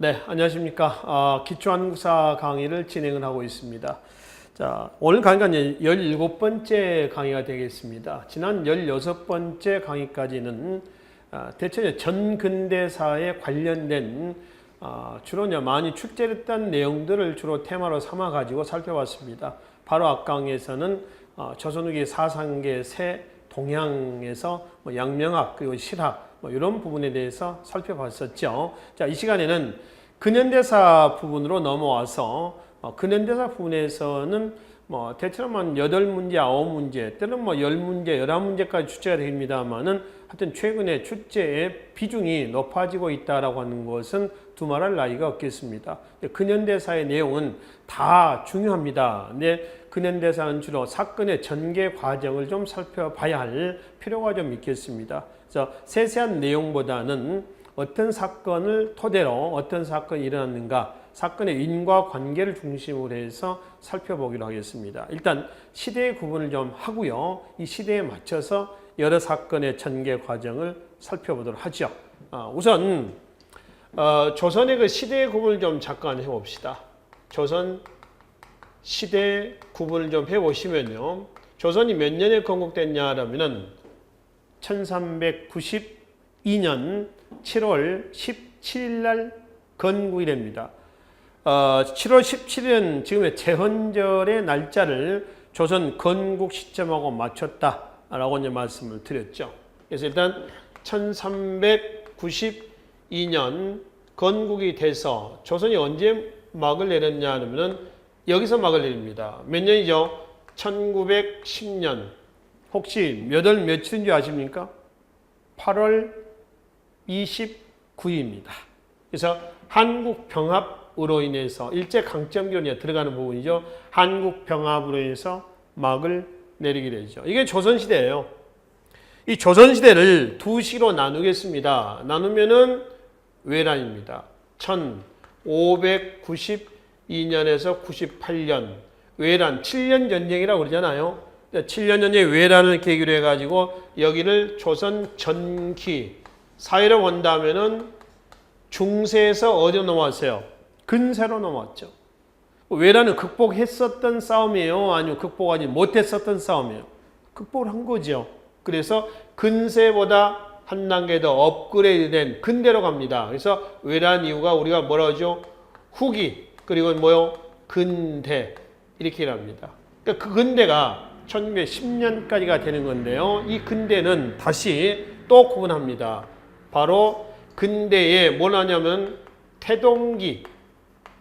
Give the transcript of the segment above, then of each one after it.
네, 안녕하십니까. 기초한국사 강의를 진행을 하고 있습니다. 자, 오늘 강의가 17번째 강의가 되겠습니다. 지난 16번째 강의까지는 대체 전근대사에 관련된 주로 많이 출제됐던 내용들을 주로 테마로 삼아 가지고 살펴봤습니다. 바로 앞강에서는 조선 후기 사상계 세 동향에서 양명학 그리고 실학 이런 부분에 대해서 살펴봤었죠. 자, 이 시간에는 근현대사 부분으로 넘어와서 근현대사 부분에서는 대체로만 8문제, 9문제, 때로는 10문제, 11문제까지 출제가 됩니다만은 하여튼 최근에 출제의 비중이 높아지고 있다라고 하는 것은 두말할 나위가 없겠습니다. 근현대사의 내용은 다 중요합니다. 근데 근현대사는 주로 사건의 전개 과정을 좀 살펴봐야 할 필요가 좀 있겠습니다. 그래서 세세한 내용보다는 어떤 사건을 토대로 어떤 사건이 일어났는가, 사건의 인과관계를 중심으로 해서 살펴보기로 하겠습니다. 일단 시대의 구분을 좀 하고요. 이 시대에 맞춰서 여러 사건의 전개 과정을 살펴보도록 하죠. 우선 조선의 그 시대의 구분을 좀 잠깐 해봅시다. 조선 시대 구분을 좀 해보시면요. 조선이 몇 년에 건국됐냐 하면은 1392년 7월 17일 날 건국이 됩니다. 7월 17일은 지금의 제헌절의 날짜를 조선 건국 시점하고 맞췄다라고 이제 말씀을 드렸죠. 그래서 일단 1392년 건국이 돼서 조선이 언제 막을 내렸냐 하면은 여기서 막을 내립니다. 몇 년이죠? 1910년. 혹시 몇 월 며칠인지 아십니까? 8월 29일입니다. 그래서 한국병합으로 인해서 일제강점기로 들어가는 부분이죠. 한국병합으로 인해서 막을 내리게 되죠. 이게 조선시대예요. 이 조선시대를 두 시로 나누겠습니다. 나누면은 외란입니다. 1592년에서 98년 외란 7년 전쟁이라고 그러잖아요. 7년 전쟁 외란을 계기로 해가지고 여기를 조선 전기 사회로 본다면은 중세에서 어디로 넘어왔어요? 근세로 넘어왔죠. 외란을 극복했었던 싸움이에요? 아니면 극복하지 못했었던 싸움이에요? 극복을 한 거죠. 그래서 근세보다 한 단계 더 업그레이드된 근대로 갑니다. 그래서 외란 이후가 우리가 뭐라 하죠? 후기 그리고 뭐요? 근대 이렇게 합니다. 그러니까 그 근대가 1910년까지가 되는 건데요. 이 근대는 다시 또 구분합니다. 바로 근대에 뭘 하냐면 태동기,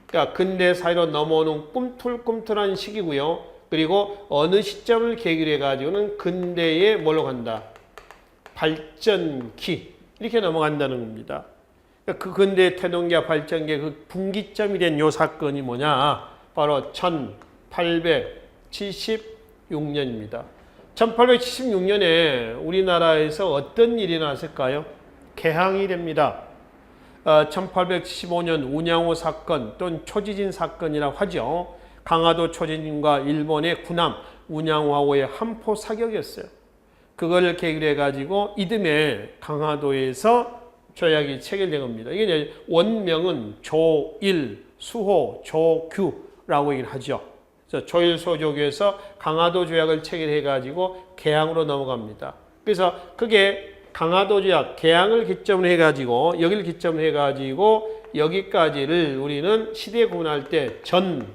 그러니까 근대 사회로 넘어오는 꿈틀꿈틀한 시기고요. 그리고 어느 시점을 계기로 해가지고는 근대에 뭘로 간다? 발전기 이렇게 넘어간다는 겁니다. 그러니까 그 근대의 태동기와 발전기의 그 분기점이 된 요 사건이 뭐냐? 바로 1876년입니다. 1876년에 우리나라에서 어떤 일이 났을까요? 개항이 됩니다. 1875년 운양호 사건 또는 초지진 사건이라고 하죠. 강화도 초지진과 일본의 군함 운양호하고의 한포 사격이었어요. 그걸 계기로 해가지고 이듬해 강화도에서 조약이 체결된 겁니다. 이게 원명은 조일, 수호, 조규라고 얘기를 하죠. 그래서 조일소조규에서 강화도 조약을 체결해가지고 개항으로 넘어갑니다. 그래서 그게 강화도 조약, 개항을 기점으로 해가지고 여기를 기점으로 해가지고 여기까지를 우리는 시대 구분할 때 전,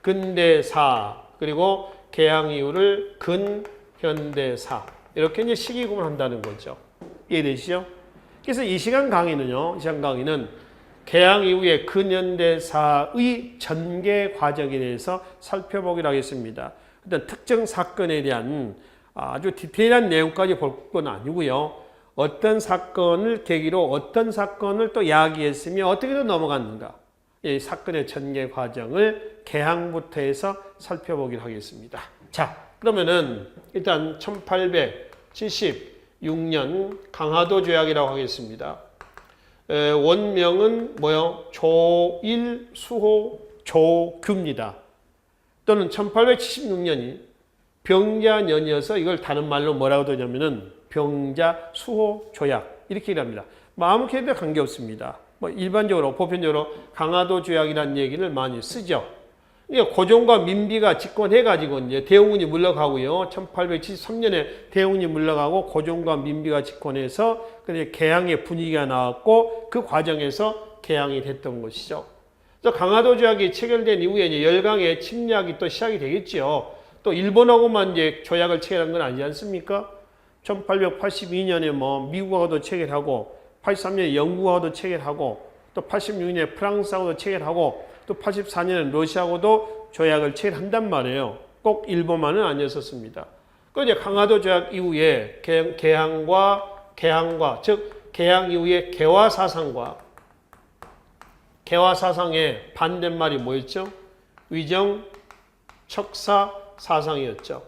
근대사 그리고 개항 이후를 근현대사 이렇게 이제 시기 구분한다는 거죠. 이해되시죠? 그래서 이 시간 강의는요. 이 시간 강의는 개항 이후의 근현대사의 전개 과정에 대해서 살펴보기로 하겠습니다. 어떤 특정 사건에 대한 아주 디테일한 내용까지 볼 건 아니고요. 어떤 사건을 계기로 어떤 사건을 또 이야기했으며 어떻게 또 넘어갔는가. 이 사건의 전개 과정을 개항부터 해서 살펴보기로 하겠습니다. 자, 그러면은 일단 1876년 강화도 조약이라고 하겠습니다. 원명은 뭐요? 조일, 수호, 조규입니다. 또는 1876년이 병자년이어서 이걸 다른 말로 뭐라고 하냐면은 병자 수호 조약 이렇게 얘기합니다. 아무 개도 관계없습니다. 뭐 일반적으로 보편적으로 강화도 조약이라는 얘기를 많이 쓰죠. 그러니까 고종과 민비가 집권해가지고 이제 대웅군이 물러가고요. 1873년에 대웅군이 물러가고 고종과 민비가 집권해서 그냥 개항의 분위기가 나왔고 그 과정에서 개항이 됐던 것이죠. 그래서 강화도 조약이 체결된 이후에 이제 열강의 침략이 또 시작이 되겠죠. 또 일본하고만 이제 조약을 체결한 건 아니지 않습니까? 1882년에 뭐 미국하고도 체결하고 83년에 영국하고도 체결하고 또 86년에 프랑스하고도 체결하고 또 84년에 러시아하고도 조약을 체결한단 말이에요. 꼭 일본만은 아니었었습니다. 그 이제 강화도 조약 이후에 개항과 즉 개항 이후에 개화 사상의 반대말이 뭐였죠? 위정 척사 사상이었죠.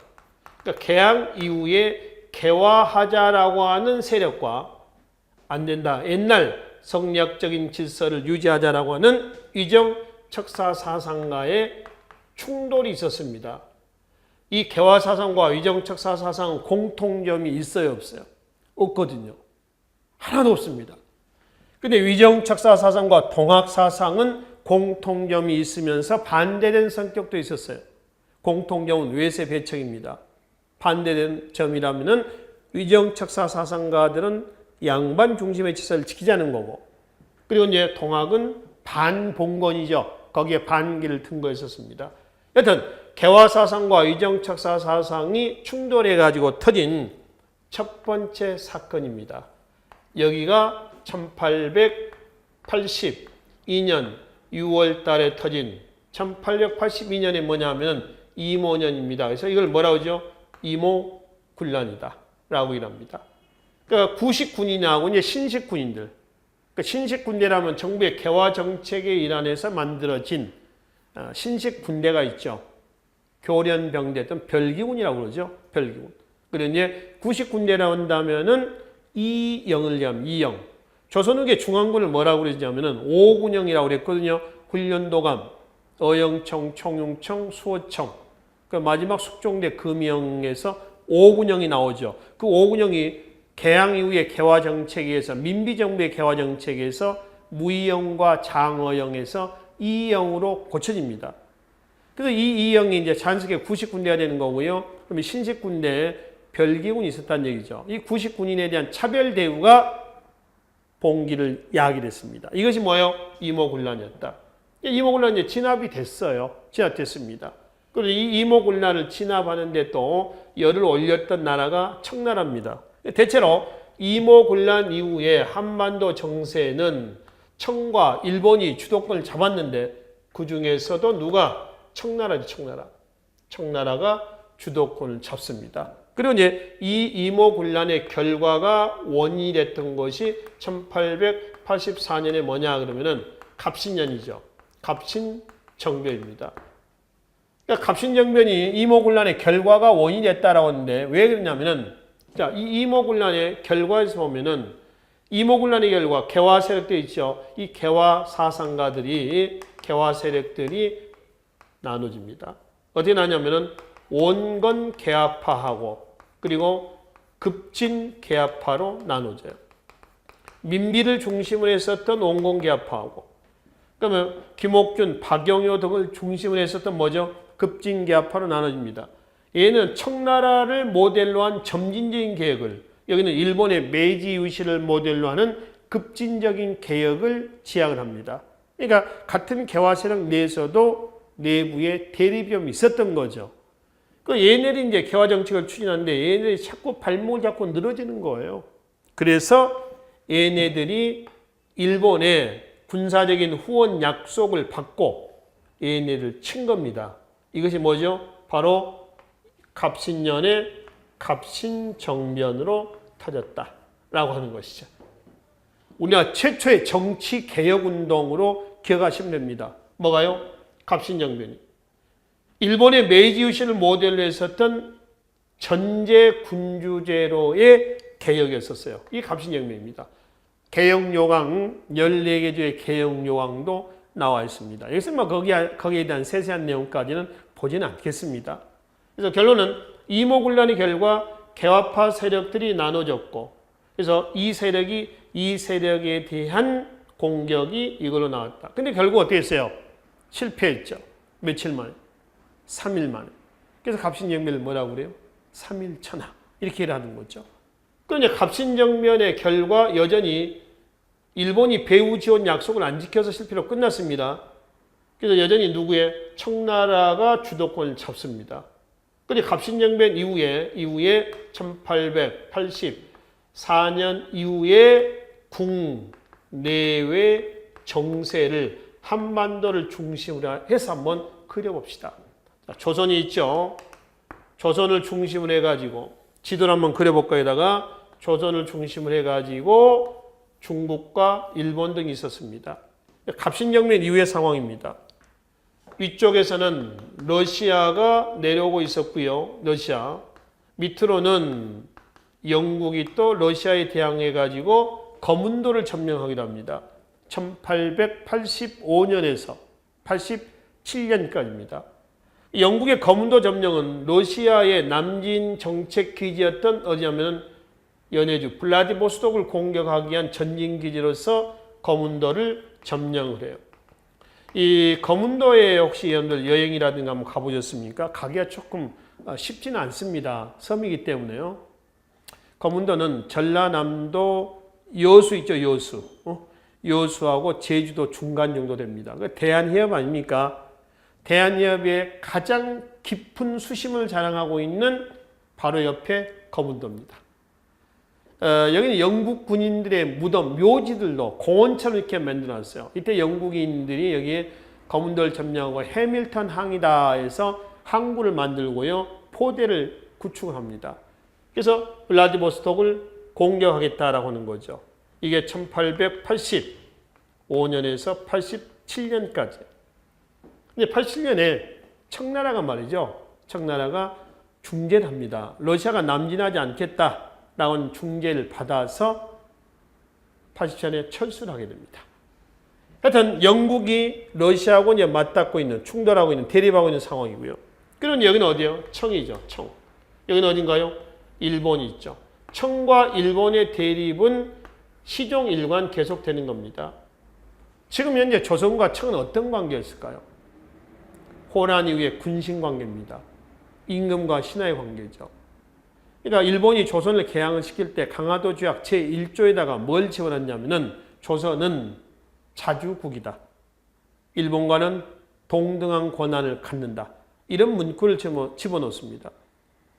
그러니까 개항 이후에 개화하자라고 하는 세력과 안 된다. 옛날 성리학적인 질서를 유지하자라고 하는 위정 척사 사상과의 충돌이 있었습니다. 이 개화 사상과 위정 척사 사상은 공통점이 있어요, 없어요? 없거든요. 하나도 없습니다. 근데 위정 척사 사상과 동학 사상은 공통점이 있으면서 반대된 성격도 있었어요. 공통점은 외세 배척입니다. 반대된 점이라면은 위정 척사 사상가들은 양반 중심의 질서를 지키자는 거고, 그리고 이제 동학은 반봉건이죠. 거기에 반기를 튼거했었습니다. 여튼 개화 사상과 위정 척사 사상이 충돌해 가지고 터진 첫 번째 사건입니다. 여기가 1882년 6월 달에 터진 1882년에 뭐냐면 이모년입니다. 그래서 이걸 뭐라고 하죠? 이모군란이다 라고 이랍니다. 그러니까 구식군이 나오고 이제 신식군인들. 그러니까 신식군대라면 정부의 개화 정책의 일환에서 만들어진 신식군대가 있죠. 교련병대 또는 별기군이라고 그러죠. 별기군. 그리고 이제 구식군대라고 한다면은 이영을 얘기하면 이영. 조선후기 중앙군을 뭐라고 그러냐면은 5군영이라고 그랬거든요. 훈련도감, 어영청, 총용청, 수호청. 그 마지막 숙종대 금영에서 5군영이 나오죠. 그 5군영이 개항 이후의 개화 정책에서 민비정부의 개화 정책에서 무이영과 장어영에서 이영으로 고쳐집니다. 그래서 이 이영이 이제 자연스럽게 구식군대가 되는 거고요. 그럼 신식군대에 별기군이 있었다는 얘기죠. 이 구식군인에 대한 차별 대우가 봉기를 야기했습니다. 이것이 뭐예요? 이모군란이었다. 이모군란이 이제 진압이 됐어요. 진압됐습니다. 그리고 이 이모군란을 진압하는데 또 열을 올렸던 나라가 청나라입니다. 대체로 이모군란 이후에 한반도 정세는 청과 일본이 주도권을 잡았는데 그 중에서도 누가? 청나라지, 청나라. 청나라가 주도권을 잡습니다. 그리고 이제 이 이모군란의 결과가 원인이 됐던 것이 1884년에 뭐냐 그러면은 갑신년이죠. 갑신정변입니다. 그러니까 갑신정변이 이모군란의 결과가 원인이 됐다라고 하는데 왜 그러냐면은 자, 이 이모군란의 결과에서 보면은 이모군란의 결과 개화 세력들이 있죠. 이 개화 사상가들이 개화 세력들이 나눠집니다. 어떻게 나냐면은 온건 개화파하고 그리고 급진 개화파로 나눠져요. 민비를 중심으로 했었던 온건 개화파하고 그러면 김옥준, 박영효 등을 중심으로 했었던 뭐죠? 급진 개화파로 나눠집니다. 얘는 청나라를 모델로 한 점진적인 개혁을, 여기는 일본의 메이지 유시를 모델로 하는 급진적인 개혁을 지향을 합니다. 그러니까 같은 개화 세력 내에서도 내부에 대립점이 있었던 거죠. 그 얘네들이 이제 개화 정책을 추진하는데 얘네들이 자꾸 발목을 잡고 늘어지는 거예요. 그래서 얘네들이 일본의 군사적인 후원 약속을 받고 얘네를 친 겁니다. 이것이 뭐죠? 바로 갑신년의 갑신정변으로 터졌다라고 하는 것이죠. 우리나라 최초의 정치 개혁 운동으로 기억하시면 됩니다. 뭐가요? 갑신정변이. 일본의 메이지 유신을 모델로 했었던 전제 군주제로의 개혁이었었어요. 이게 갑신정변입니다. 개혁요강 14개 주의 개혁요강도 나와 있습니다. 여기서 뭐 거기에 대한 세세한 내용까지는 보지는 않겠습니다. 그래서 결론은 이모군란의 결과 개화파 세력들이 나눠졌고 그래서 이 세력에 대한 공격이 이걸로 나왔다. 근데 결국 어떻게 했어요? 실패했죠. 며칠 만에? 3일 만에. 그래서 갑신정변을 뭐라고 그래요? 3일천하. 이렇게 일하는 거죠. 그런데 갑신정변의 결과 여전히 일본이 배후 지원 약속을 안 지켜서 실패로 끝났습니다. 그래서 여전히 누구의? 청나라가 주도권을 잡습니다. 그런데 갑신정변 이후에 1884년 이후에 국내외 정세를 한반도를 중심으로 해서 한번 그려봅시다. 자, 조선이 있죠. 조선을 중심으로 해가지고 지도를 한번 그려볼까 여기다가 조선을 중심으로 해가지고 중국과 일본 등이 있었습니다. 갑신정변 이후의 상황입니다. 위쪽에서는 러시아가 내려오고 있었고요. 러시아. 밑으로는 영국이 또 러시아에 대항해가지고 거문도를 점령하기도 합니다. 1885년에서 87년까지입니다. 영국의 거문도 점령은 러시아의 남진 정책 기지였던 어디냐면 연해주 블라디보스톡을 공격하기 위한 전진 기지로서 거문도를 점령을 해요. 이 거문도에 혹시 여러분들 여행이라든가 한번 가보셨습니까? 가기가 조금 쉽지는 않습니다. 섬이기 때문에요. 거문도는 전라남도 여수 있죠, 여수. 여수하고 제주도 중간 정도 됩니다. 대한해협 아닙니까? 대한해협의 가장 깊은 수심을 자랑하고 있는 바로 옆에 거문도입니다. 여기는 영국 군인들의 무덤, 묘지들도 공원처럼 이렇게 만들어놨어요. 이때 영국인들이 여기에 거문도를 점령하고 해밀턴 항이다 해서 항구를 만들고요. 포대를 구축을 합니다. 그래서 블라디보스톡을 공격하겠다라고 하는 거죠. 이게 1885년에서 87년까지. 근데 87년에 청나라가 말이죠. 청나라가 중재를 합니다. 러시아가 남진하지 않겠다라고 하는 중재를 받아서 87년에 철수를 하게 됩니다. 하여튼 영국이 러시아하고 이제 맞닿고 있는, 충돌하고 있는, 대립하고 있는 상황이고요. 그럼 여기는 어디예요? 청이죠. 청. 여기는 어딘가요? 일본이 있죠. 청과 일본의 대립은 시종일관 계속되는 겁니다. 지금 현재 조선과 청은 어떤 관계였을까요? 호란 이후의 군신 관계입니다. 임금과 신하의 관계죠. 그러니까 일본이 조선을 개항을 시킬 때 강화도 조약 제1조에다가 뭘 집어넣냐면은 조선은 자주국이다. 일본과는 동등한 권한을 갖는다. 이런 문구를 집어넣습니다.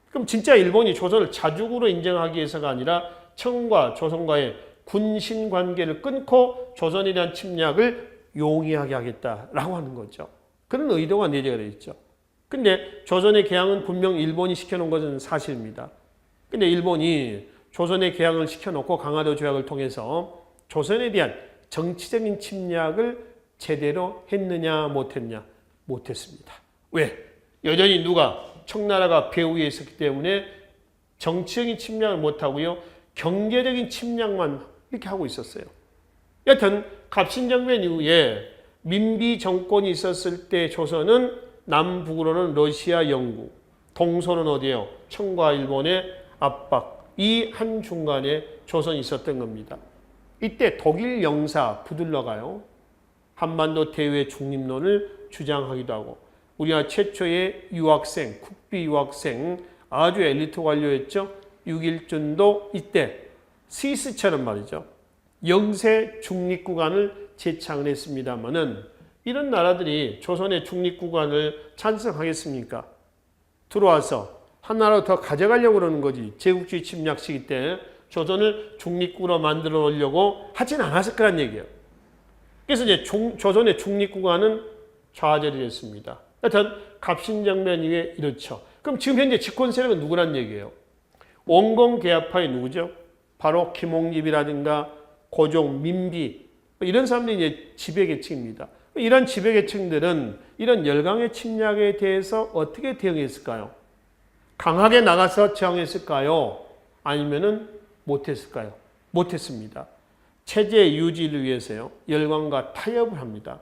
그럼 진짜 일본이 조선을 자주국으로 인정하기 위해서가 아니라 청과 조선과의 군신 관계를 끊고 조선에 대한 침략을 용이하게 하겠다라고 하는 거죠. 그런 의도가 내재가 되어 있죠. 근데 조선의 개항은 분명 일본이 시켜놓은 것은 사실입니다. 근데 일본이 조선의 개항을 시켜놓고 강화도 조약을 통해서 조선에 대한 정치적인 침략을 제대로 했느냐 못했냐? 못했습니다. 왜? 여전히 누가? 청나라가 배후에 있었기 때문에 정치적인 침략을 못하고요. 경제적인 침략만 이렇게 하고 있었어요. 여튼 갑신정변 이후에 민비 정권이 있었을 때 조선은 남북으로는 러시아, 영국, 동서는 어디예요? 청과 일본의 압박, 이 한 중간에 조선이 있었던 겁니다. 이때 독일 영사 부들러가요. 한반도 대외 중립론을 주장하기도 하고 우리나라 최초의 유학생, 국비 유학생 아주 엘리트 관료였죠. 육일준도 이때 스위스처럼 말이죠. 영세 중립국안을 제창을 했습니다마는 이런 나라들이 조선의 중립국안을 찬성하겠습니까? 들어와서 하나로 더 가져가려고 그러는 거지. 제국주의 침략 시기 때 조선을 중립국으로 만들어 놓으려고 하진 않았을 거란 얘기예요. 그래서 이제 조선의 중립국안은 좌절이 됐습니다. 하여튼 갑신정변 이후에 이렇죠. 그럼 지금 현재 집권 세력은 누구란 얘기예요? 원공개화파의 누구죠? 바로 김홍립이라든가 고종, 민비 이런 사람들이 이제 지배계층입니다. 이런 지배계층들은 이런 열강의 침략에 대해서 어떻게 대응했을까요? 강하게 나가서 저항했을까요? 아니면은 못했을까요? 못했습니다. 체제 유지를 위해서요. 열강과 타협을 합니다.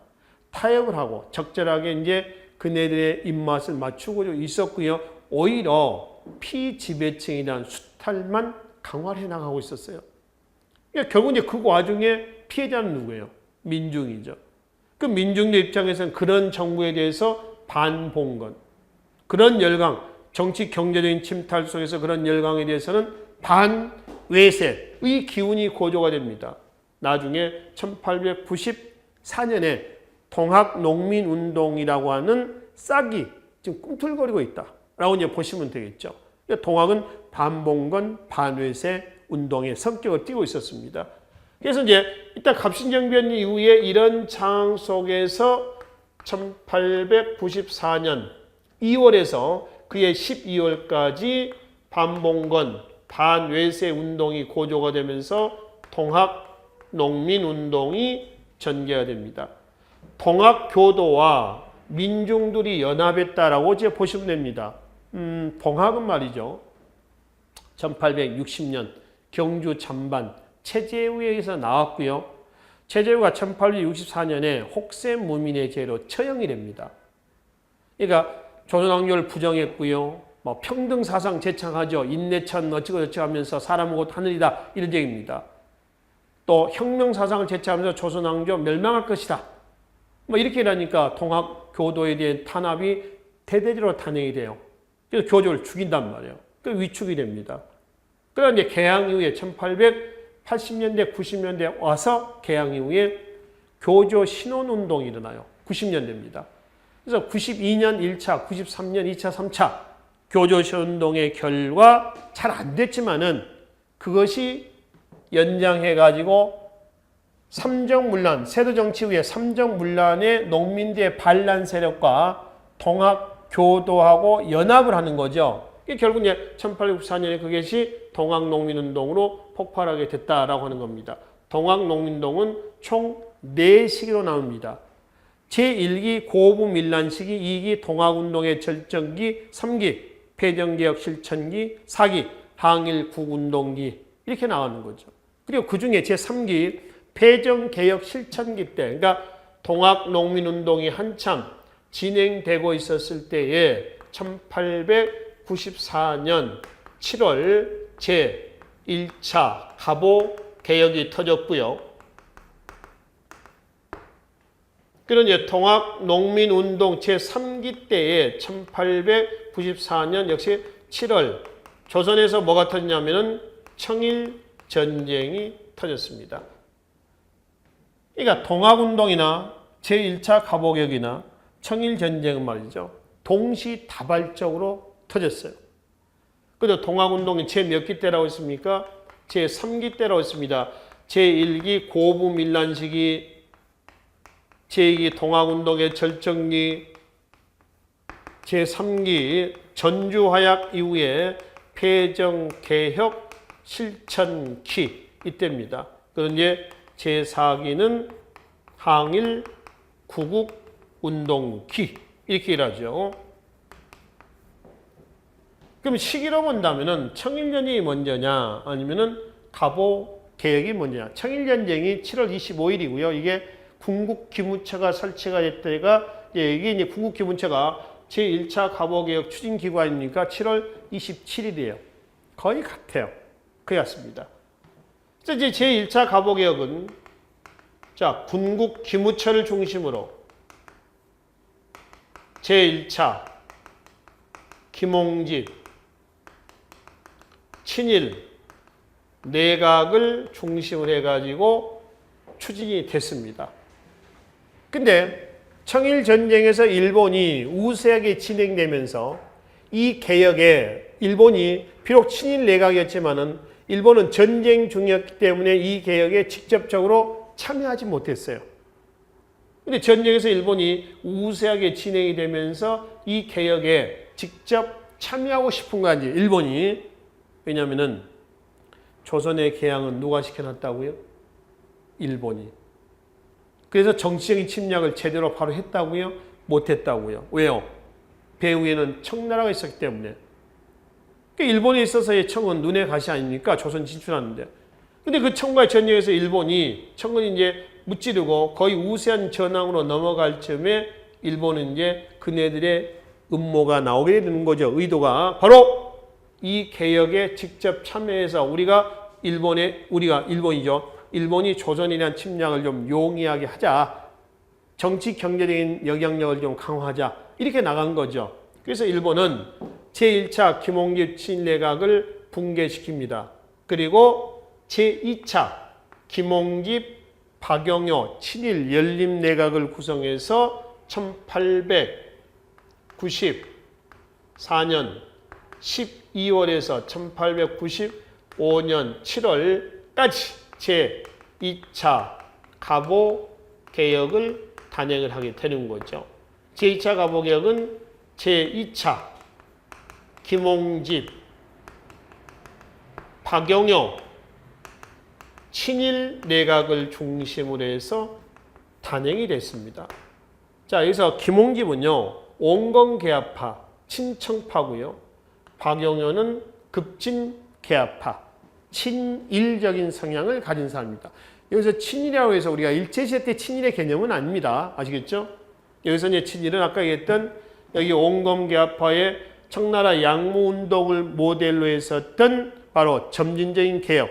타협을 하고 적절하게 이제 그네들의 입맛을 맞추고 있었고요. 오히려 피지배층에 대한 수탈만 강화를 해나가고 있었어요. 그러니까 결국 이제 그 와중에 피해자는 누구예요? 민중이죠. 그 민중들 입장에서는 그런 정부에 대해서 반봉건, 그런 열강, 정치 경제적인 침탈 속에서 그런 열강에 대해서는 반외세의 기운이 고조가 됩니다. 나중에 1894년에 동학농민운동이라고 하는 싹이 지금 꿈틀거리고 있다라고 이제 보시면 되겠죠. 동학은 반봉건, 반외세 운동의 성격을 띠고 있었습니다. 그래서 이제 일단 갑신정변 이후에 이런 상황 속에서 1894년 2월에서 그해 12월까지 반봉건, 반외세 운동이 고조가 되면서 동학농민운동이 전개가 됩니다. 동학교도와 민중들이 연합했다라고 이제 보시면 됩니다. 동학은 말이죠. 1860년 경주 잠반 최재우에 의해서 나왔고요. 최재우가 1864년에 혹세무민의 죄로 처형이 됩니다. 그러니까 조선왕조를 부정했고요. 뭐 평등사상 제창하죠. 인내천 어찌고 하면서 사람은 곧 하늘이다. 이런 얘기입니다. 또 혁명사상을 제창하면서 조선왕조 멸망할 것이다. 뭐 이렇게 하니까 동학교도에 대한 탄압이 대대적으로 탄핵이 돼요. 그래서 교조를 죽인단 말이에요. 그 위축이 됩니다. 그러나 이제 개항 이후에 1880년대, 90년대 와서 개항 이후에 교조 신원운동이 일어나요. 90년대입니다. 그래서 92년 1차, 93년 2차, 3차 교조 신원운동의 결과 잘 안 됐지만은 그것이 연장해가지고 삼정문란, 세도정치 후에 삼정문란의 농민들의 반란 세력과 동학교도하고 연합을 하는 거죠. 결국 이제 1894년에 그것이 동학농민운동으로 폭발하게 됐다라고 하는 겁니다. 동학농민운동은 총 4시기로 나옵니다. 제1기 고부밀란시기, 2기 동학운동의 절정기, 3기 폐정개혁 실천기, 4기 항일국운동기 이렇게 나오는 거죠. 그리고 그 중에 제3기 폐정개혁 실천기 때, 그러니까 동학농민운동이 한참 진행되고 있었을 때에 1894년 7월 제1차 갑오 개혁이 터졌고요. 그런 이제 동학농민운동 제3기 때에 1894년 역시 7월 조선에서 뭐가 터졌냐면은 청일전쟁이 터졌습니다. 그러니까 동학운동이나 제1차 갑오개혁이나 청일전쟁은 말이죠. 동시다발적으로 터졌어요. 그래서 동학운동이 제 몇 기 때라고 했습니까? 제3기 때라고 했습니다. 제1기 고부밀란시기, 제2기 동학운동의 절정기, 제3기 전주화약 이후에 폐정개혁 실천기 이때입니다. 그런데 제4기는 항일 구국운동기 이렇게 일하죠. 그럼 시기로 본다면은 청일전쟁이 먼저냐 아니면은 갑오개혁이 먼저냐. 청일전쟁이 7월 25일이고요. 이게 군국기무처가 설치가 됐다가 이게 이제 군국기무처가 제1차 갑오개혁 추진기관이니까 7월 27일이에요. 거의 같아요. 거의 같습니다. 이제 제1차 갑오개혁은 자, 군국기무처를 중심으로 제1차 김홍집 친일 내각을 중심으로 해가지고 추진이 됐습니다. 근데 청일전쟁에서 일본이 우세하게 진행되면서 이 개혁에 일본이 비록 친일 내각이었지만은 일본은 전쟁 중이었기 때문에 이 개혁에 직접적으로 참여하지 못했어요. 근데 전쟁에서 일본이 우세하게 진행이 되면서 이 개혁에 직접 참여하고 싶은 건지 일본이. 왜냐하면은 조선의 개항은 누가 시켜놨다고요? 일본이. 그래서 정치적인 침략을 제대로 바로 했다고요? 못했다고요. 왜요? 배후에는 청나라가 있었기 때문에. 일본에 있어서의 청은 눈의 가시 아닙니까? 조선 진출하는데. 근데 그 청과의 전쟁에서 일본이 청은 이제 무찌르고 거의 우세한 전황으로 넘어갈 즈음에 일본은 이제 그네들의 음모가 나오게 되는 거죠. 의도가 바로 이 개혁에 직접 참여해서 우리가 일본이죠. 일본이 조선에 대한 침략을 좀 용이하게 하자. 정치 경제적인 영향력을 좀 강화하자. 이렇게 나간 거죠. 그래서 일본은 제1차 김홍집 친일내각을 붕괴시킵니다. 그리고 제2차 김홍집 박영효 친일 연립내각을 구성해서 1894년 12월에서 1895년 7월까지 제2차 갑오개혁을 단행을 하게 되는 거죠. 제2차 갑오개혁은 제2차 김홍집 박영효 친일 내각을 중심으로 해서 단행이 됐습니다. 자, 여기서 김홍집은요, 온건개화파, 친청파고요. 박영효는 급진개화파, 친일적인 성향을 가진 사람입니다. 여기서 친일이라고 해서 우리가 일제시대 때 친일의 개념은 아닙니다. 아시겠죠? 여기서 이제 친일은 아까 얘기했던 여기 온건개화파의 청나라 양무운동을 모델로 했었던 바로 점진적인 개혁,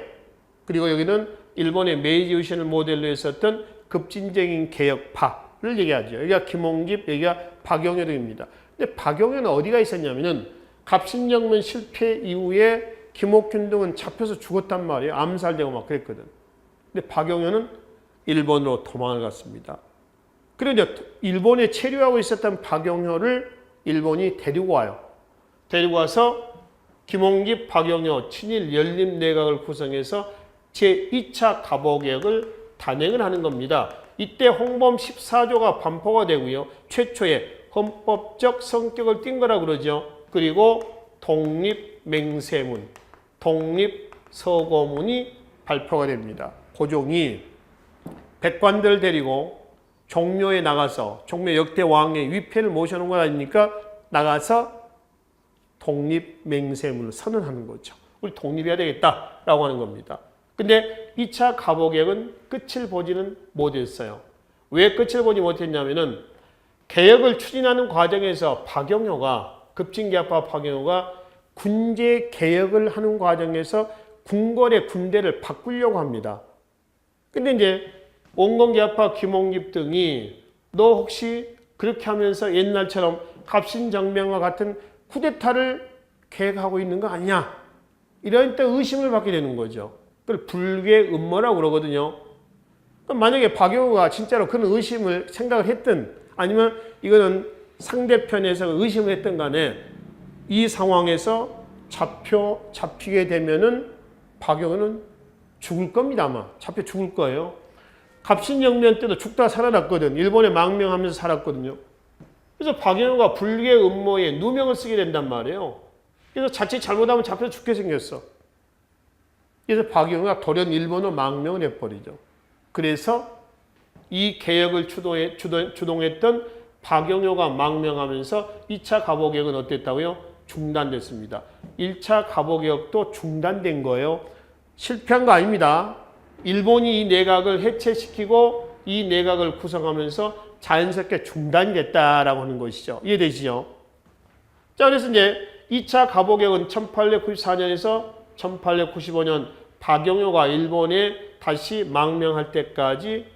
그리고 여기는 일본의 메이지 유신을 모델로 했었던 급진적인 개혁파를 얘기하죠. 여기가 김홍집, 여기가 박영효 등입니다. 근데 박영효는 어디가 있었냐면은 갑신정면 실패 이후에 김옥균 등은 잡혀서 죽었단 말이에요. 암살되고 막 그랬거든. 근데 박영효는 일본으로 도망을 갔습니다. 그런데 일본에 체류하고 있었던 박영효를 일본이 데리고 와요. 데리고 와서 김홍집, 박영효 친일 연립내각을 구성해서 제2차 갑오개혁을 단행을 하는 겁니다. 이때 홍범 14조가 반포가 되고요. 최초의 헌법적 성격을 띈 거라 그러죠. 그리고 독립맹세문, 독립서고문이 발표가 됩니다. 고종이 백관들 데리고 종묘에 나가서 종묘 역대 왕의 위패를 모셔놓은 거 아닙니까? 나가서 독립맹세문을 선언하는 거죠. 우리 독립해야 되겠다라고 하는 겁니다. 근데 2차 갑오개혁은 끝을 보지는 못했어요. 왜 끝을 보지 못했냐면은 개혁을 추진하는 과정에서 박영효가, 급진개혁파 박영효가 군제 개혁을 하는 과정에서 궁궐의 군대를 바꾸려고 합니다. 근데 이제 온건개혁파 김홍집 등이 너 혹시 그렇게 하면서 옛날처럼 갑신정변과 같은 쿠데타를 계획하고 있는 거 아니냐? 이런 때 의심을 받게 되는 거죠. 그걸 불괴 음모라고 그러거든요. 그럼 만약에 박영효가 진짜로 그런 의심을 생각을 했든 아니면 이거는 상대편에서 의심을 했든 간에 이 상황에서 잡히게 되면은 박영효는 죽을 겁니다. 아마 잡혀 죽을 거예요. 갑신정변 때도 죽다 살아났거든. 일본에 망명하면서 살았거든요. 그래서 박영효가 불괴 음모에 누명을 쓰게 된단 말이에요. 그래서 자칫 잘못하면 잡혀 죽게 생겼어. 그래서 박영효가 돌연 일본으로 망명을 해버리죠. 그래서 이 개혁을 주동했던 박영효가 망명하면서 2차 갑오개혁은 어땠다고요? 중단됐습니다. 1차 갑오개혁도 중단된 거예요. 실패한 거 아닙니다. 일본이 이 내각을 해체시키고 이 내각을 구성하면서 자연스럽게 중단됐다라고 하는 것이죠. 이해되시죠? 자, 그래서 이제 2차 갑오개혁은 1894년에서 1895년 박영효가 일본에 다시 망명할 때까지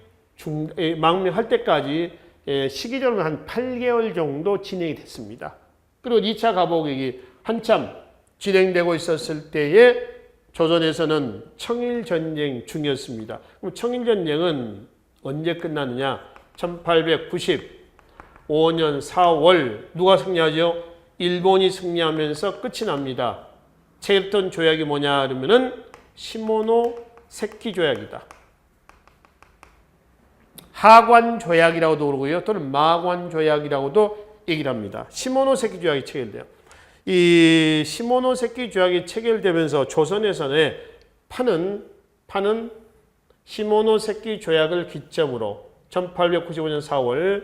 시기적으로 한 8개월 정도 진행이 됐습니다. 그리고 2차 갑오개혁이 한참 진행되고 있었을 때에 조선에서는 청일전쟁 중이었습니다. 그럼 청일전쟁은 언제 끝나느냐? 1895년 4월 누가 승리하죠? 일본이 승리하면서 끝이 납니다. 체결했던 조약이 뭐냐 그러면은 시모노세키 조약이다. 하관 조약이라고도 그러고요. 또는 마관 조약이라고도 얘기를 합니다. 시모노세키 조약이 체결돼요. 이 시모노세키 조약이 체결되면서 조선에서는 파는 시모노세키 조약을 기점으로 1895년 4월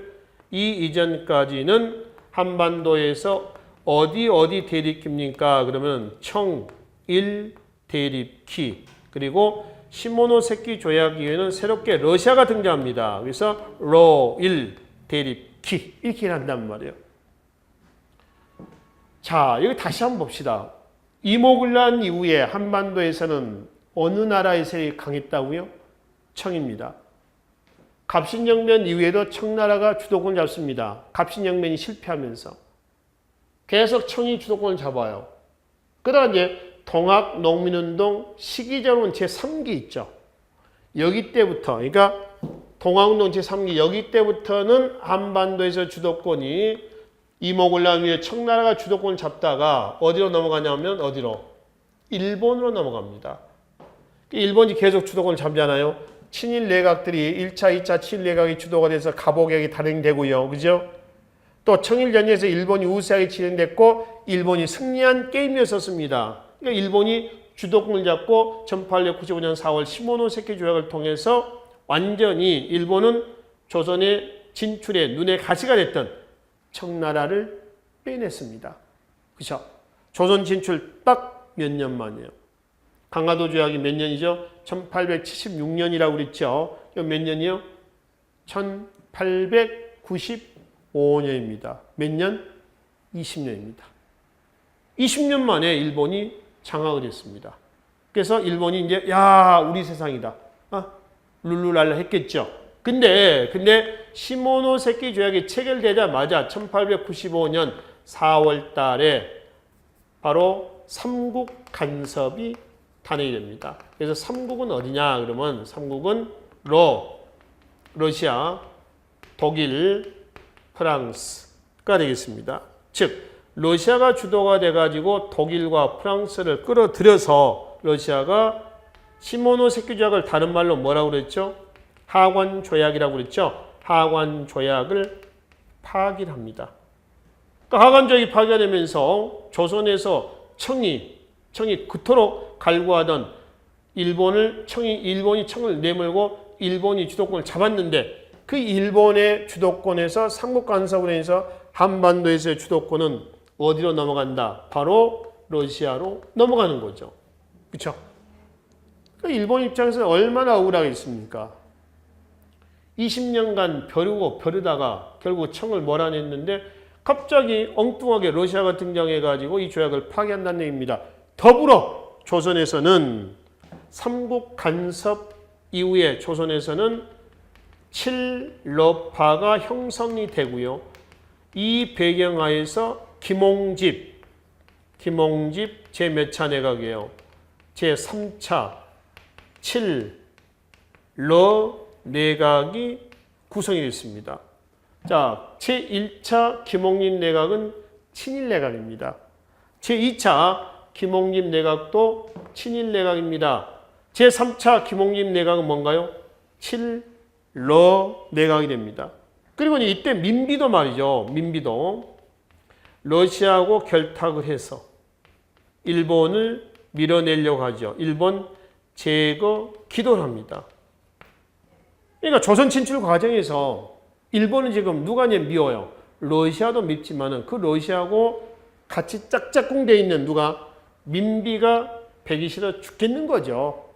이 이전까지는 한반도에서 어디 대립기입니까? 그러면 청일 대립기, 그리고 시모노세키 조약 이후에는 새롭게 러시아가 등장합니다. 그래서 러일 대립기 이렇게 한단 말이에요. 자, 여기 다시 한번 봅시다. 이모군란 이후에 한반도에서는 어느 나라의 세력이 강했다고요? 청입니다. 갑신정변 이후에도 청나라가 주도권을 잡습니다. 갑신정변이 실패하면서 계속 청이 주도권을 잡아요. 그러다 이제 동학농민운동 시기적으로는 제3기 있죠. 여기 때부터, 그러니까 동학운동 제3기 여기 때부터는 한반도에서 주도권이 이목을란 위에 청나라가 주도권을 잡다가 어디로 넘어가냐면 어디로? 일본으로 넘어갑니다. 일본이 계속 주도권을 잡잖아요. 친일 내각들이 1차, 2차 친일 내각이 주도가 돼서 가보객이 단행되고요. 그죠? 또 청일전쟁에서 일본이 우세하게 진행됐고 일본이 승리한 게임이었었습니다. 그러니까 일본이 주도권을 잡고 1895년 4월 시모노세키 조약을 통해서 완전히 일본은 조선의 진출에 눈에 가시가 됐던 청나라를 빼냈습니다. 그렇죠? 조선 진출 딱 몇 년 만이에요. 강화도 조약이 몇 년이죠? 1876년이라고 그랬죠. 몇 년이요? 1895년입니다. 몇 년? 20년입니다. 20년 만에 일본이 장악을 했습니다. 그래서 일본이 이제 야 우리 세상이다. 룰루랄라 했겠죠. 근데 시모노세키 조약이 체결되자마자 1895년 4월 달에 바로 삼국 간섭이 단행이 됩니다. 그래서 삼국은 어디냐 그러면 삼국은 러시아, 독일, 프랑스가 되겠습니다. 즉 러시아가 주도가 돼가지고 독일과 프랑스를 끌어들여서 러시아가 시모노세키 조약을 다른 말로 뭐라고 그랬죠? 하관 조약이라고 그랬죠? 하관 조약을 파기를 합니다. 그러니까 하관 조약이 파기가 되면서 조선에서 청이 그토록 갈구하던 일본이 청을 내몰고 일본이 주도권을 잡았는데 그 일본의 주도권에서 삼국 간섭으로 해서 한반도에서의 주도권은 어디로 넘어간다? 바로 러시아로 넘어가는 거죠. 그렇죠? 그러니까 일본 입장에서는 얼마나 억울하겠습니까? 20년간 벼르다가 결국 청을 몰아냈는데 갑자기 엉뚱하게 러시아가 등장해가지고 이 조약을 파기한다는 얘기입니다. 더불어 조선에서는 삼국 간섭 이후에 조선에서는 칠러파가 형성이 되고요. 이 배경하에서 김홍집 제 몇 차 내각이에요? 제 3차 칠러 내각이 구성이 됐습니다. 자, 제1차 김홍립 내각은 친일 내각입니다. 제2차 김홍립 내각도 친일 내각입니다. 제3차 김홍립 내각은 뭔가요? 칠러 내각이 됩니다. 그리고 이때 민비도 말이죠. 민비도 러시아하고 결탁을 해서 일본을 밀어내려고 하죠. 일본 제거 기도를 합니다. 그러니까 조선 진출 과정에서 일본은 지금 누가 미워요? 러시아도 밉지만은 그 러시아하고 같이 짝짝꿍되어 있는 누가? 민비가 배기 싫어 죽겠는 거죠.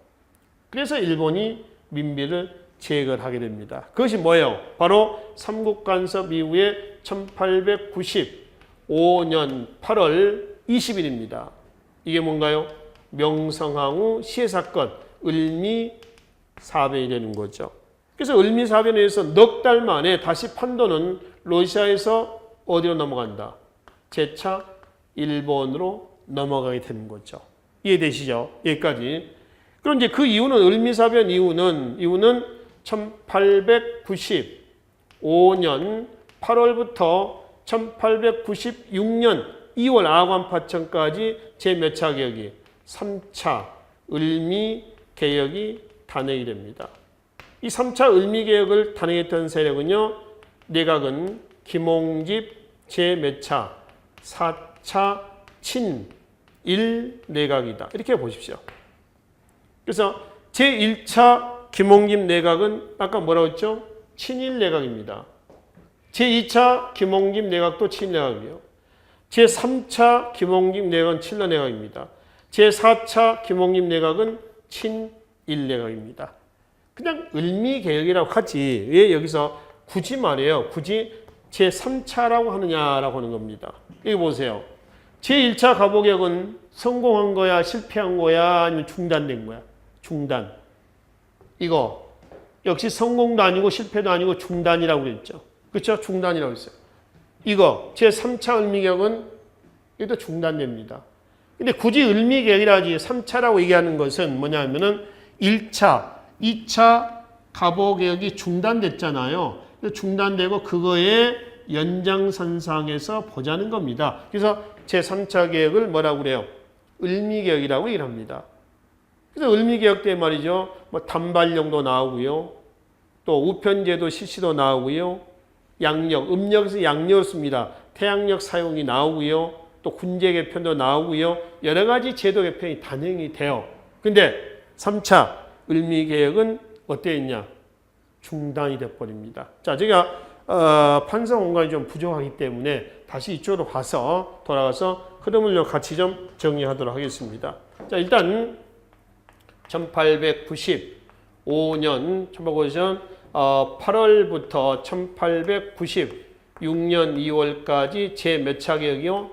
그래서 일본이 민비를 제거를 하게 됩니다. 그것이 뭐예요? 바로 삼국간섭 이후에 1895년 8월 20일입니다. 이게 뭔가요? 명성황후 시해사건 을미사변이 되는 거죠. 그래서 을미사변에 의해서 넉 달 만에 다시 판도는 러시아에서 어디로 넘어간다? 제차 일본으로 넘어가게 되는 거죠. 이해되시죠? 여기까지. 그럼 이제 그 이유는 을미사변 이유는 1895년 8월부터 1896년 2월 아관파천까지 제 몇 차 개혁이? 3차 을미개혁이 단행이 됩니다. 이 3차 을미개혁을 단행했던 세력은요. 내각은 김홍집 제 몇 차? 4차 친일 내각이다. 이렇게 보십시오. 그래서 제1차 김홍집 내각은 아까 뭐라고 했죠? 친일 내각입니다. 제2차 김홍집 내각도 친일 내각이에요. 제3차 김홍집 내각은 친러 내각입니다. 제4차 김홍집 내각은 친일 내각입니다. 그냥 을미개혁이라고 하지 왜 여기서 굳이 말해요. 굳이 제3차라고 하느냐라고 하는 겁니다. 여기 보세요. 제1차 가보개혁은 성공한 거야? 실패한 거야? 아니면 중단된 거야? 중단. 이거 역시 성공도 아니고 실패도 아니고 중단이라고 그랬죠. 그렇죠? 중단이라고 했어요. 이거 제3차 을미개혁은 이것도 중단됩니다. 근데 굳이 을미개혁이라 하지 3차라고 얘기하는 것은 뭐냐면은 1차, 2차 갑오개혁이 중단됐잖아요. 중단되고 그거의 연장선상에서 보자는 겁니다. 그래서 제3차 개혁을 뭐라고 그래요? 을미개혁이라고 얘기를 합니다. 그래서 을미개혁 때 말이죠. 뭐 단발령도 나오고요. 또 우편제도 실시도 나오고요. 양력, 음력에서 양력을 씁니다. 태양력 사용이 나오고요. 또 군제 개편도 나오고요. 여러 가지 제도 개편이 단행이 돼요. 근데 3차 을미개혁은 어떻게 했냐? 중단이 돼버립니다. 자, 제가 판서 공간이 좀 부족하기 때문에 다시 이쪽으로 가서 돌아가서 흐름을 같이 좀 정리하도록 하겠습니다. 자, 일단 1895년 8월부터 1896년 2월까지 제 몇 차 개혁이요?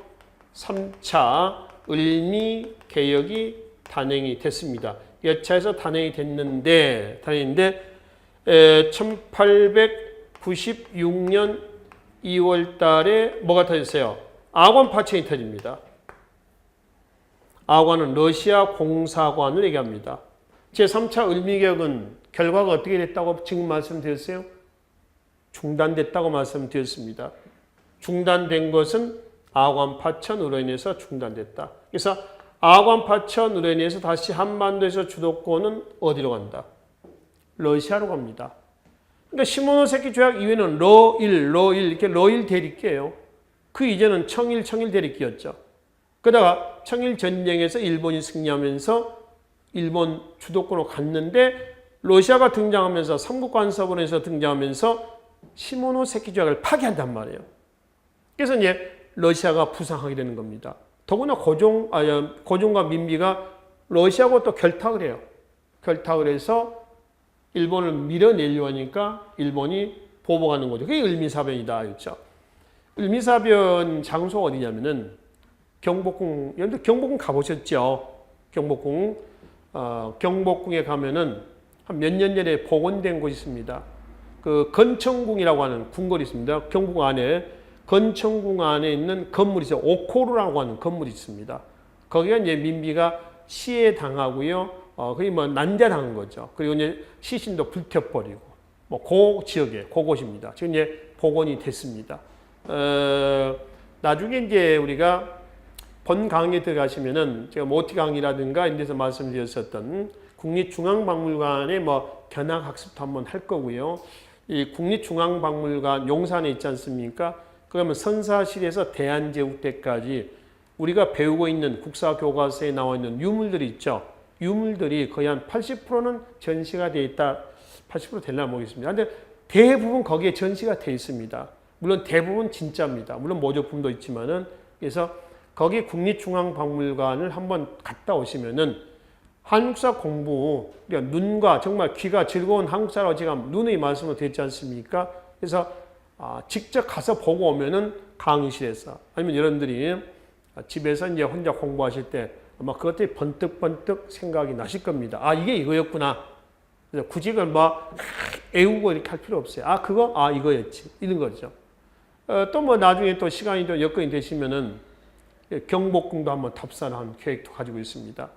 3차 을미개혁이 단행이 됐습니다. 여차에서 단행이 됐는데 1896년 2월 달에 뭐가 터졌어요? 아관 파천이 터집니다. 아관은 러시아 공사관을 얘기합니다. 제3차 을미개혁은 결과가 어떻게 됐다고 지금 말씀드렸어요? 중단됐다고 말씀드렸습니다. 중단된 것은 아관 파천으로 인해서 중단됐다. 그래서 아관 파천으로 인해서 다시 한반도에서 주도권은 어디로 간다? 러시아로 갑니다. 그러니까 시모노세키 조약 이후에는 러일 이렇게 러일 대립기예요. 그 이전은 청일 대립기였죠. 그러다가 청일 전쟁에서 일본이 승리하면서 일본 주도권으로 갔는데 러시아가 등장하면서 삼국 간섭으로 해서 등장하면서 시모노세키 조약을 파기한단 말이에요. 그래서 이제 러시아가 부상하게 되는 겁니다. 더구나 고종과 민비가 러시아하고 또 결탁을 해요. 결탁을 해서 일본을 밀어내려고 하니까 일본이 보복하는 거죠. 그게 을미사변이다. 그렇죠? 을미사변 장소가 어디냐면은 경복궁, 여러분들 경복궁 가보셨죠? 경복궁에 가면은 한 몇 년 전에 복원된 곳이 있습니다. 그 건청궁이라고 하는 궁궐이 있습니다. 경복궁 안에 건청궁 안에 있는 건물이 있어요. 오코루라고 하는 건물이 있습니다. 거기가 이제 민비가 시해 당하고요. 거의 뭐 난자당한 거죠. 그리고 이제 시신도 불태워버리고 뭐 그 지역에 그곳입니다. 지금 이제 복원이 됐습니다. 나중에 이제 우리가 본 강의에 들어가시면은 제가 모티 강의라든가 이런 데서 말씀드렸었던 국립중앙박물관의 뭐 견학학습도 한번 할 거고요. 이 국립중앙박물관 용산에 있지 않습니까? 그러면 선사실에서 대한제국대까지 우리가 배우고 있는 국사교과서에 나와 있는 유물들이 있죠. 유물들이 거의 한 80%는 전시가 되어 있다. 80% 되려나 모르겠습니다. 근데 대부분 거기에 전시가 되어 있습니다. 물론 대부분 진짜입니다. 물론 모조품도 있지만은. 그래서 거기 국립중앙박물관을 한번 갔다 오시면은 한국사 공부, 그러니까 눈과 정말 귀가 즐거운 한국사라고 제가 누누이 말씀을 드렸지 않습니까? 그래서 직접 가서 보고 오면은 강의실에서 아니면 여러분들이 집에서 이제 혼자 공부하실 때 아마 그것들이 번뜩번뜩 생각이 나실 겁니다. 아, 이게 이거였구나. 그래서 굳이 그걸 막 애우고 이렇게 할 필요 없어요. 아, 그거? 아, 이거였지. 이런 거죠. 또 뭐 나중에 또 시간이 또 여건이 되시면은 경복궁도 한번 탑사하는 계획도 가지고 있습니다.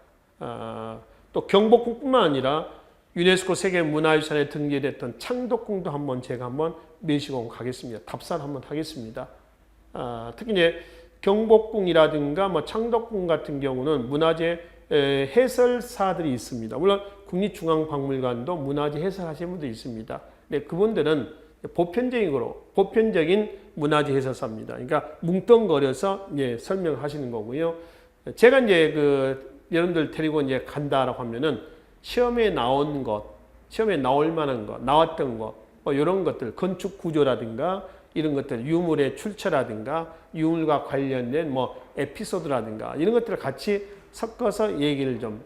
또 경복궁뿐만 아니라 유네스코 세계문화유산에 등재됐던 창덕궁도 한번 제가 한번 매시고 가겠습니다. 탑사를 한번 하겠습니다. 특히 이제 경복궁이라든가 뭐 창덕궁 같은 경우는 문화재 해설사들이 있습니다. 물론 국립중앙박물관도 문화재 해설하시는 분들이 있습니다. 근데 그분들은 보편적인 문화재 해설사입니다. 그러니까 뭉뚱거려서 설명을 하시는 거고요. 제가 이제 여러분들 데리고 이제 간다라고 하면은 시험에 나온 것, 시험에 나올 만한 것, 나왔던 것, 뭐 이런 것들, 건축 구조라든가 이런 것들, 유물의 출처라든가 유물과 관련된 뭐 에피소드라든가 이런 것들을 같이 섞어서 얘기를 좀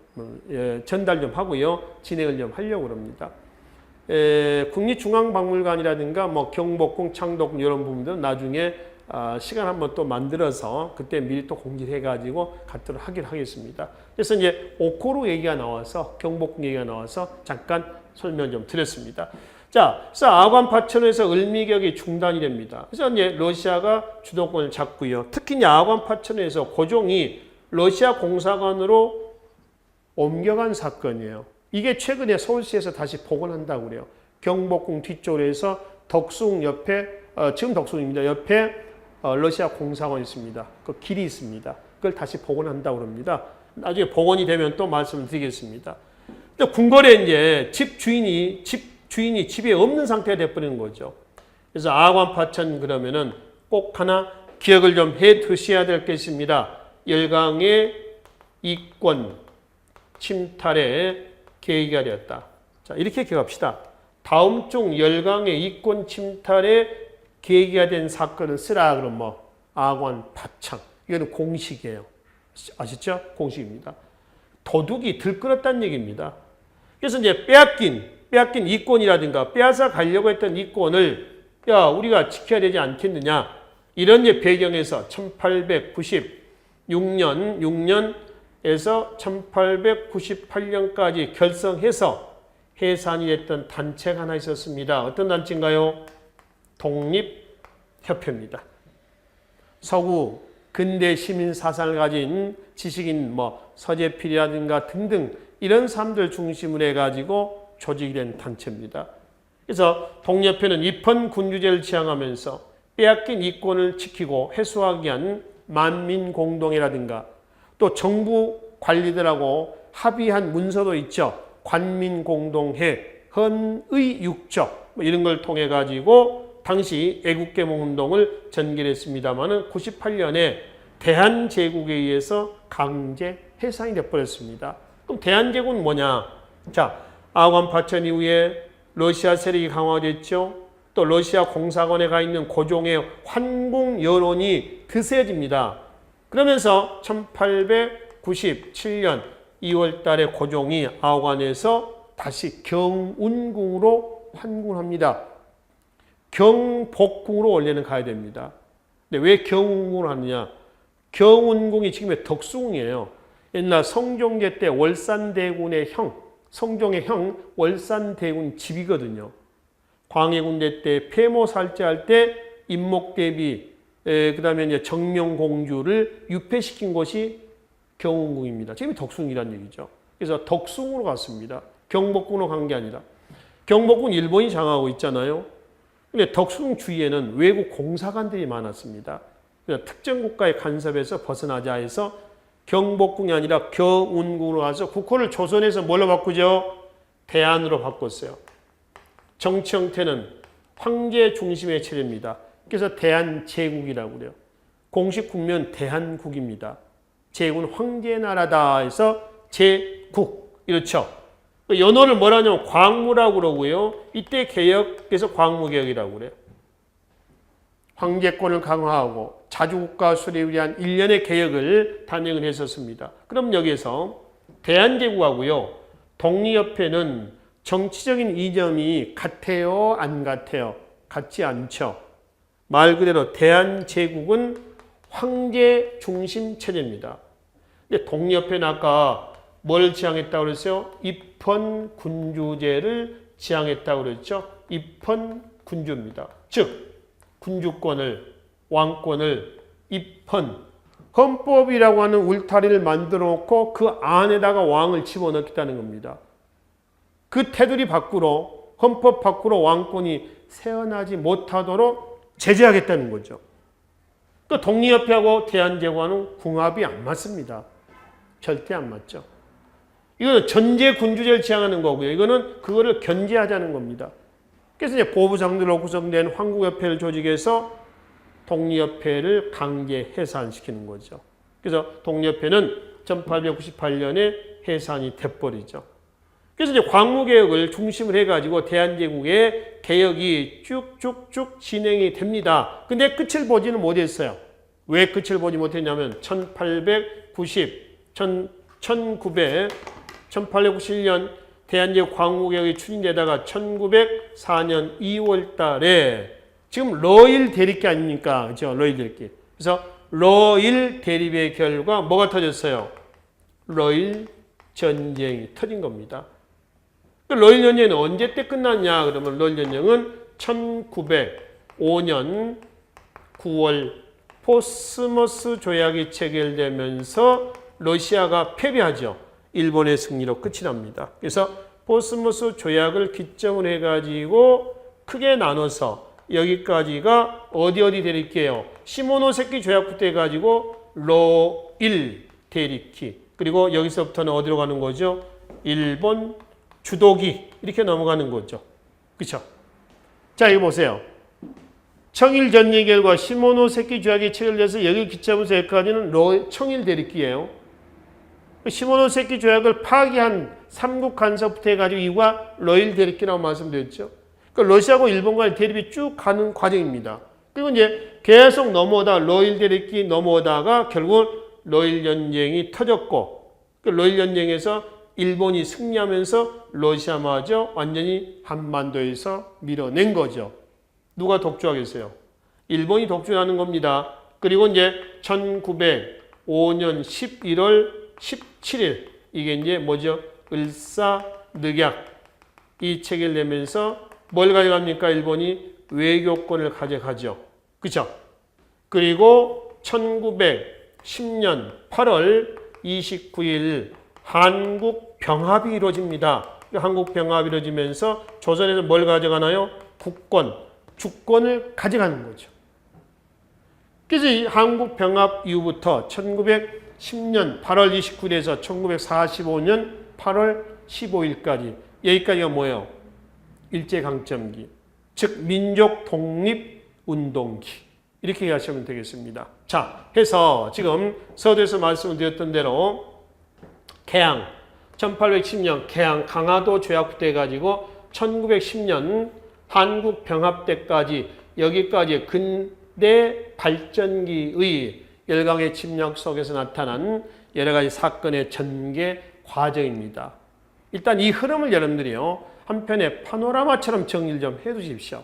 전달 좀 하고요. 진행을 좀 하려고 합니다. 국립중앙박물관이라든가 뭐 경복궁, 창덕궁 이런 부분들은 나중에 시간 한번 또 만들어서 그때 미리 또 공지를 해가지고 갖도록 하겠습니다. 그래서 이제 오코로 얘기가 나와서 경복궁 얘기가 나와서 잠깐 설명 좀 드렸습니다. 자, 그래서 아관 파천에서 을미격이 중단이 됩니다. 그래서 이제 러시아가 주도권을 잡고요. 특히 이제 아관 파천에서 고종이 러시아 공사관으로 옮겨간 사건이에요. 이게 최근에 서울시에서 다시 복원한다고 그래요. 경복궁 뒤쪽으로 해서 덕숭 옆에, 지금 덕숭입니다. 옆에 러시아 공사관 있습니다. 그 길이 있습니다. 그걸 다시 복원한다고 합니다. 나중에 복원이 되면 또 말씀을 드리겠습니다. 궁궐에 이제 집 주인이 집에 없는 상태가 돼버리는 거죠. 그래서 아관파천 그러면은 꼭 하나 기억을 좀 해 두셔야 될 게 있습니다. 열강의 이권 침탈에 계기가 되었다. 자, 이렇게 기억합시다. 다음 중 열강의 이권 침탈에 계기가 된 사건을 쓰라. 그럼 뭐 아관파천. 이거는 공식이에요. 아시죠? 공식입니다. 도둑이 들끓었다는 얘기입니다. 그래서 이제 빼앗긴 이권이라든가 빼앗아 가려고 했던 이권을 야 우리가 지켜야 되지 않겠느냐 이런 배경에서 1896년에서 1898년까지 결성해서 해산이 됐던 단체가 하나 있었습니다. 어떤 단체인가요? 독립협회입니다. 서구 근대 시민 사상을 가진 지식인 서재필이라든가 등등 이런 사람들 중심으로 해가지고 조직이 된 단체입니다. 그래서 독립협회는 입헌군주제를 지향하면서 빼앗긴 이권을 지키고 회수하기 위한 만민공동회라든가 또 정부 관리들하고 합의한 문서도 있죠. 관민공동회, 헌의 육적 이런 걸 통해 가지고 당시 애국개몽운동을 전개했습니다마는 98년에 대한제국에 의해서 강제 해산이 되어버렸습니다. 그럼 대한제국은 뭐냐? 자, 아관파천 이후에 러시아 세력이 강화됐죠. 또 러시아 공사관에 가 있는 고종의 환궁 여론이 드세집니다. 그러면서 1897년 2월 달에 고종이 아관에서 다시 경운궁으로 환궁합니다. 경복궁으로 원래는 가야 됩니다. 근데 왜 경운궁을 하느냐? 경운궁이 지금의 덕숭이에요. 옛날 성종제 때 월산대군의 성종의 형 월산대군 집이거든요. 광해군대 때 폐모살제할 때 임목대비 그 다음에 이제 정명공주를 유폐시킨 곳이 경운궁입니다. 지금 덕숭이란 얘기죠. 그래서 덕숭으로 갔습니다. 경복궁으로 간 게 아니라. 경복궁 일본이 장악하고 있잖아요. 근데 덕숭 주위에는 외국 공사관들이 많았습니다. 그래서 특정 국가의 간섭에서 벗어나자 해서 경복궁이 아니라 경운궁으로 가서 국호를 조선에서 뭘로 바꾸죠? 대한으로 바꿨어요. 정치 형태는 황제 중심의 체제입니다. 그래서 대한제국이라고 그래요. 공식 국면 대한국입니다. 제국은 황제 나라다 해서 제국 이렇죠. 연호를 뭐라 하냐면 광무라고 그러고요. 이때 개혁에서 광무개혁이라고 그래요. 황제권을 강화하고 자주국가 수립을 위한 일련의 개혁을 단행을 했었습니다. 그럼 여기에서 대한제국하고요. 독립협회는 정치적인 이념이 같아요? 안 같아요? 같지 않죠. 말 그대로 대한제국은 황제 중심 체제입니다. 근데 독립협회는 아까 뭘 지향했다고 그랬어요? 입헌군주제를 지향했다고 그랬죠. 입헌군주입니다. 즉 군주권을 왕권을 헌법이라고 하는 울타리를 만들어 놓고 그 안에다가 왕을 집어넣겠다는 겁니다. 그 테두리 밖으로 헌법 밖으로 왕권이 새어나지 못하도록 제재하겠다는 거죠. 그 독립협회하고 대한제국과는 궁합이 안 맞습니다. 절대 안 맞죠. 이거는 전제 군주제를 지향하는 거고요. 이거는 그거를 견제하자는 겁니다. 그래서 이제 보부장들로 구성된 황국협회를 조직해서 독립협회를 강제 해산시키는 거죠. 그래서 독립협회는 1898년에 해산이 돼버리죠. 그래서 이제 광무개혁을 중심으로 해가지고 대한제국의 개혁이 쭉쭉쭉 진행이 됩니다. 근데 끝을 보지는 못했어요. 왜 끝을 보지 못했냐면 1891년 대한제국 광무개혁이 추진되다가 1904년 2월 달에 지금 러일 대립기 아닙니까? 그죠? 러일 대립기. 그래서 러일 대립의 결과 뭐가 터졌어요? 러일 전쟁이 터진 겁니다. 러일 전쟁은 언제 때 끝났냐? 그러면 러일 전쟁은 1905년 9월 포스머스 조약이 체결되면서 러시아가 패배하죠. 일본의 승리로 끝이 납니다. 그래서 포스머스 조약을 기점으로 해가지고 크게 나눠서 여기까지가 어디 대립기예요? 시모노세키 조약부터 해가지고 러일 대립기. 그리고 여기서부터는 어디로 가는 거죠? 일본 주도기. 이렇게 넘어가는 거죠. 그렇죠? 자, 이거 보세요. 청일 전쟁 결과 시모노세키 조약이 체결돼서 여기 기점에서 여기까지는 청일 대립기예요. 시모노세키 조약을 파기한 삼국 간섭부터 해가지고 이과 러일 대립기라고 말씀드렸죠. 그러니까 러시아하고 일본과의 대립이 쭉 가는 과정입니다. 그리고 이제 계속 넘어오다 러일 대립기 넘어오다가 결국 러일 전쟁이 터졌고 그 러일 전쟁에서 일본이 승리하면서 러시아마저 완전히 한반도에서 밀어낸 거죠. 누가 독주하겠어요? 일본이 독주하는 겁니다. 그리고 이제 1905년 11월 17일 이게 이제 뭐죠? 을사늑약이 체결되면서 뭘 가져갑니까? 일본이 외교권을 가져가죠. 그렇죠? 그리고 1910년 8월 29일 한국 병합이 이루어집니다. 한국 병합이 이루어지면서 조선에서 뭘 가져가나요? 국권, 주권을 가져가는 거죠. 그래서 이 한국 병합 이후부터 1910년 8월 29일에서 1945년 8월 15일까지 여기까지가 뭐예요? 일제강점기, 즉 민족 독립운동기 이렇게 이해하시면 되겠습니다. 자, 해서 지금 서두에서 말씀을 드렸던 대로 개항 1810년 개항 강화도 조약부터 해가지고 1910년 한국 병합 때까지 여기까지 근대 발전기의 열강의 침략 속에서 나타난 여러 가지 사건의 전개 과정입니다. 일단 이 흐름을 여러분들이요 한편의 파노라마처럼 정리를 좀 해두십시오.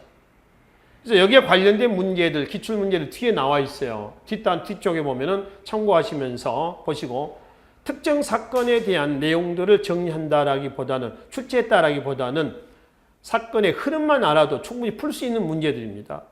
그래서 여기에 관련된 문제들, 기출 문제들 뒤에 나와 있어요. 뒤쪽에 보면은 참고하시면서 보시고 특정 사건에 대한 내용들을 정리한다라기보다는 출제했다라기보다는 사건의 흐름만 알아도 충분히 풀 수 있는 문제들입니다.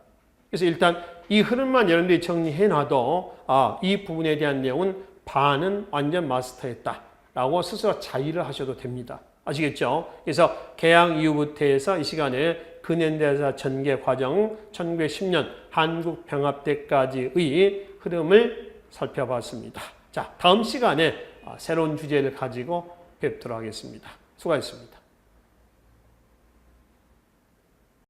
그래서 일단 이 흐름만 여러분들이 정리해놔도 이 부분에 대한 내용은 반은 완전 마스터했다라고 스스로 자의를 하셔도 됩니다. 아시겠죠? 그래서 개항 이후부터 해서 이 시간에 근현대사 전개 과정 1910년 한국 병합 때까지의 흐름을 살펴봤습니다. 자, 다음 시간에 새로운 주제를 가지고 뵙도록 하겠습니다. 수고하셨습니다.